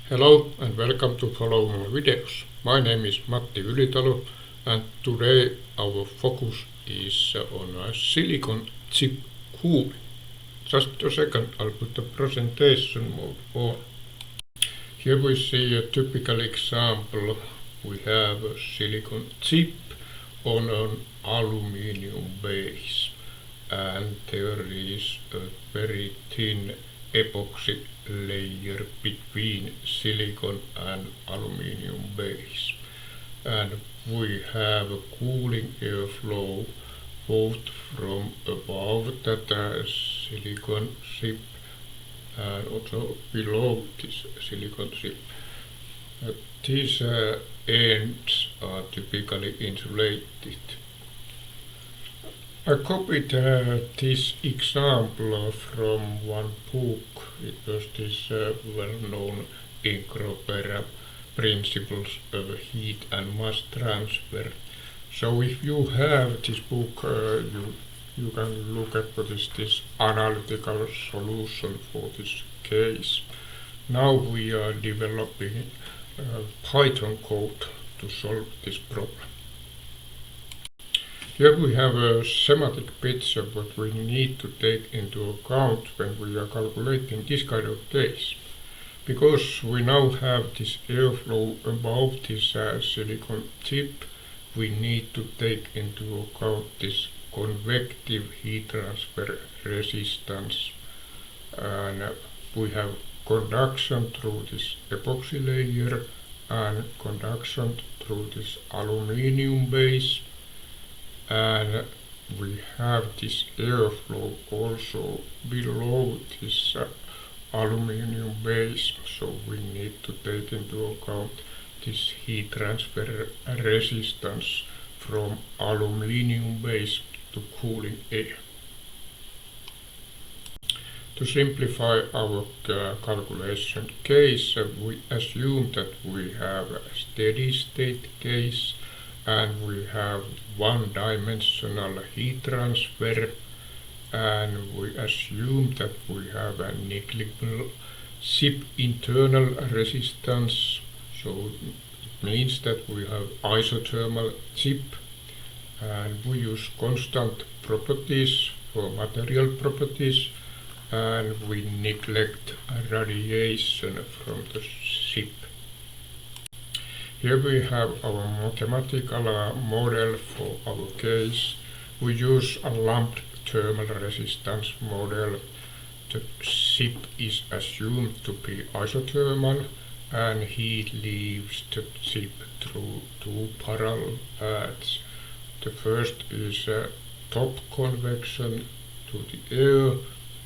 Hello and welcome to follow my videos. My name is Matti Ylitalo and today our focus is on a silicon chip cooling. Just a second, I'll put the presentation mode on. Here we see a typical example. We have a silicon chip on an aluminium base and there is a very thin epoxy layer between silicon and aluminium base, and we have a cooling airflow both from above that silicon chip and also below this silicon chip. These ends are typically insulated. I copied this example from one book. It was this well-known Incropera principles of heat and mass transfer. So if you have this book, you can look at what is this analytical solution for this case. Now we are developing Python code to solve this problem. Here we have a schematic picture what we need to take into account when we are calculating this kind of case. Because we now have this airflow above this silicon chip, we need to take into account this convective heat transfer resistance. And we have conduction through this epoxy layer and conduction through this aluminium base. And we have this airflow also below this aluminium base, so we need to take into account this heat transfer resistance from aluminium base to cooling air. To simplify our calculation case, we assume that we have a steady state case and we have one-dimensional heat transfer, and we assume that we have a negligible chip internal resistance, so it means that we have isothermal chip, and we use constant properties for material properties, and we neglect radiation from the chip. Here we have our mathematical model for our case. We use a lumped thermal resistance model. The chip is assumed to be isothermal and heat leaves the chip through two parallel paths. The first is top convection to the air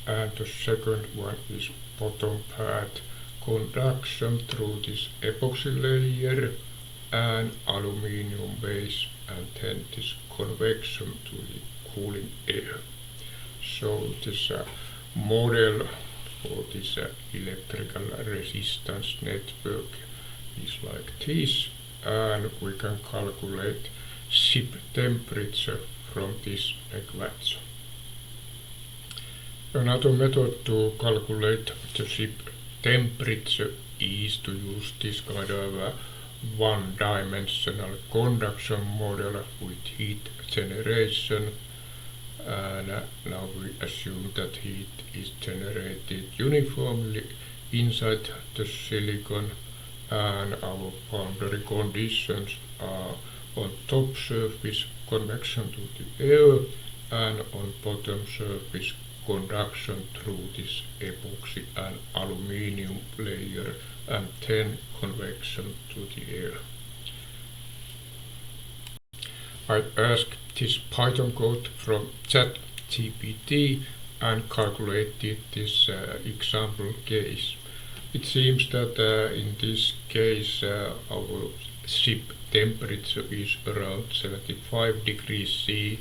and the second one is bottom path conduction through this epoxy layer and aluminium base, and then this convection to the cooling air. So this model for this electrical resistance network is like this, and we can calculate chip temperature from this equation. Another method to calculate the chip temperature is to use this kind of one-dimensional conduction model with heat generation, and now we assume that heat is generated uniformly inside the silicon, and our boundary conditions are on top surface convection to the air and on bottom surface conduction through this epoxy and aluminium layer and then convection to the air. I asked this Python code from ChatGPT and calculated this example case. It seems that in this case our chip temperature is around 75 degrees C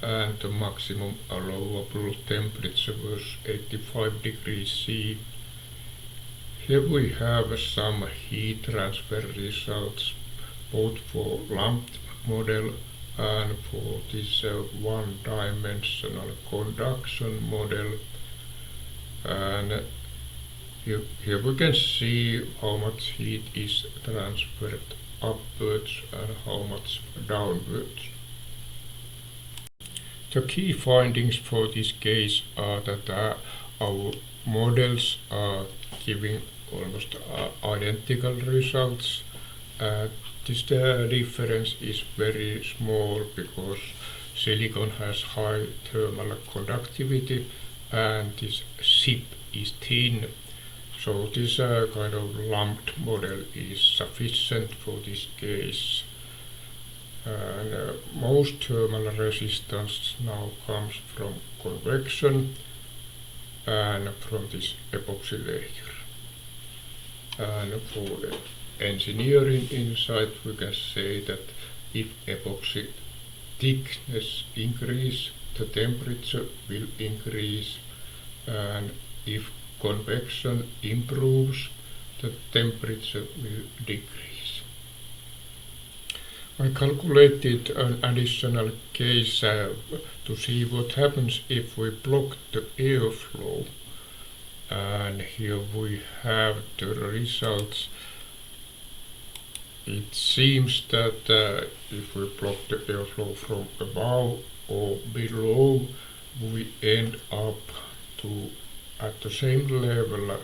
and the maximum allowable temperature was 85 degrees C. Here we have some heat transfer results both for lumped model and for this one-dimensional conduction model, and Here we can see how much heat is transferred upwards and how much downwards. The key findings for this case are that our models are giving almost identical results. This difference is very small because silicon has high thermal conductivity and this SIP is thin. So this kind of lumped model is sufficient for this case. And most thermal resistance now comes from convection and from this epoxy layer. And for the engineering insight, we can say that if epoxy thickness increase, the temperature will increase, and if convection improves, the temperature will decrease. I calculated an additional case to see what happens if we block the airflow, and here we have the results. It seems that if we block the airflow from above or below, we end up at the same level,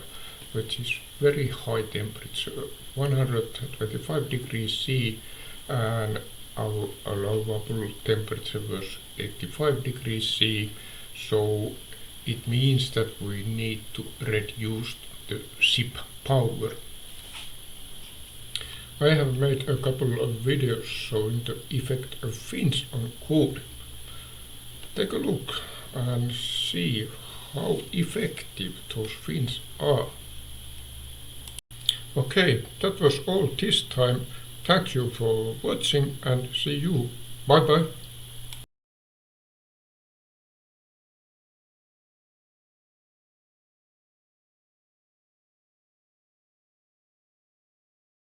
which is very high temperature, 125 degrees C, and our allowable temperature was 85 degrees C. So it means that we need to reduce the SIP power. I have made a couple of videos showing the effect of fins on cooling. Take a look and see how effective those fins are. Okay, that was all this time. Thank you for watching and see you. Bye bye.